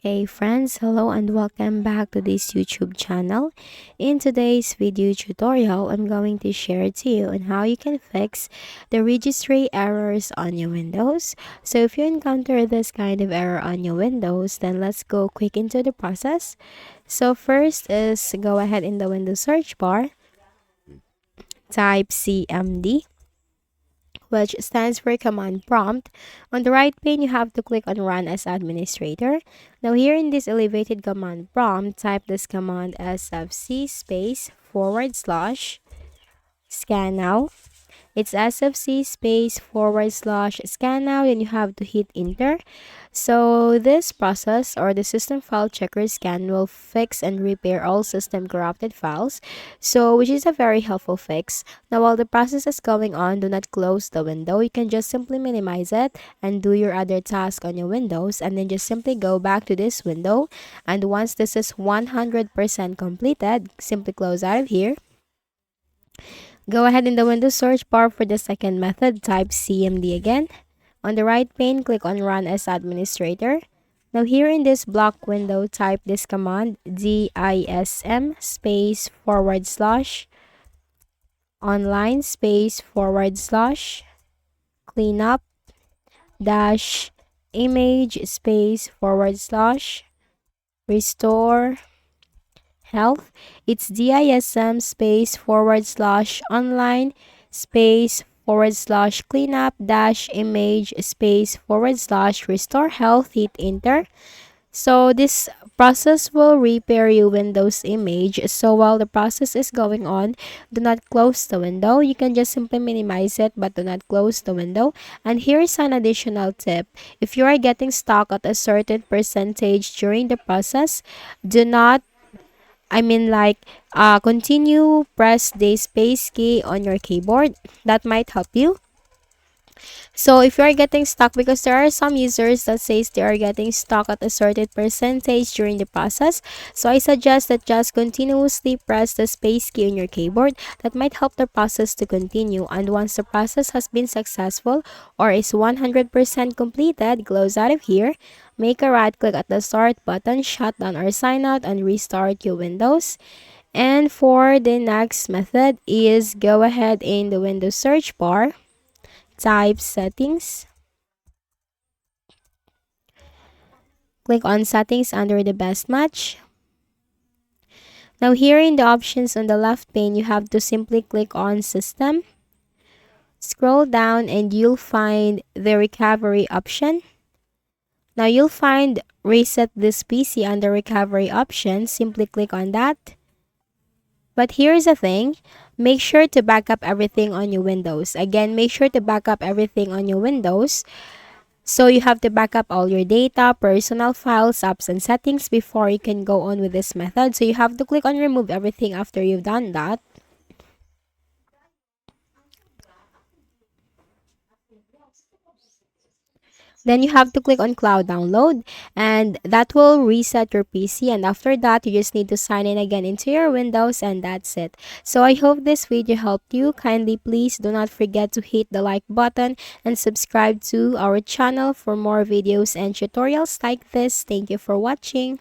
Hey friends, hello and welcome back to this YouTube channel. In today's video tutorial, I'm going to share to you on how you can fix the registry errors on your Windows. So if you encounter this kind of error on your Windows, then let's go quick into the process. So first is go ahead in the Windows search bar, type CMD, which stands for command prompt. On the right pane, you have to click on run as administrator. Now here in this elevated command prompt, type this command as sfc space / scan now. It's sfc space / scan now, and you have to hit enter. So this process or the system file checker scan will fix and repair all system corrupted files, so which is a very helpful fix. Now while the process is going on, do not close the window. You can just simply minimize it and do your other task on your Windows, and then just simply go back to this window, and once this is 100% completed, simply close out of here. Go ahead in the Windows search bar for the second method, type CMD again. On the right pane, click on run as administrator. Now here in this block window, type this command dism space / online space / cleanup dash image space / restore health. It's dism space / online space / cleanup dash image space / restore health. Hit enter. So this process will repair your Windows image. So while the process is going on, do not close the window. You can just simply minimize it, but do not close the window. And here's an additional tip. If you are getting stuck at a certain percentage during the process, do not continue press the space key on your keyboard. That might help you. So if you are getting stuck, because there are some users that says they are getting stuck at a certain percentage during the process, so I suggest that just continuously press the space key on your keyboard. That might help the process to continue, and once the process has been successful or is 100% completed, close out of here. Make a right click at the start button, shut down or sign out, and restart your Windows. And for the next method is go ahead in the Windows search bar, type settings, click on settings under the best match. Now here in the options on the left pane, you have to simply click on system, scroll down, and you'll find the recovery option. Now you'll find reset this PC under recovery option. Simply click on that. But here's the thing, make sure to back up everything on your Windows. Again, make sure to back up everything on your Windows. So you have to back up all your data, personal files, apps, and settings before you can go on with this method. So you have to click on remove everything after you've done that. Then you have to click on cloud download, and that will reset your PC, and after that you just need to sign in again into your Windows, and that's it. So I hope this video helped you. Kindly please do not forget to hit the like button and subscribe to our channel for more videos and tutorials like this. Thank you for watching.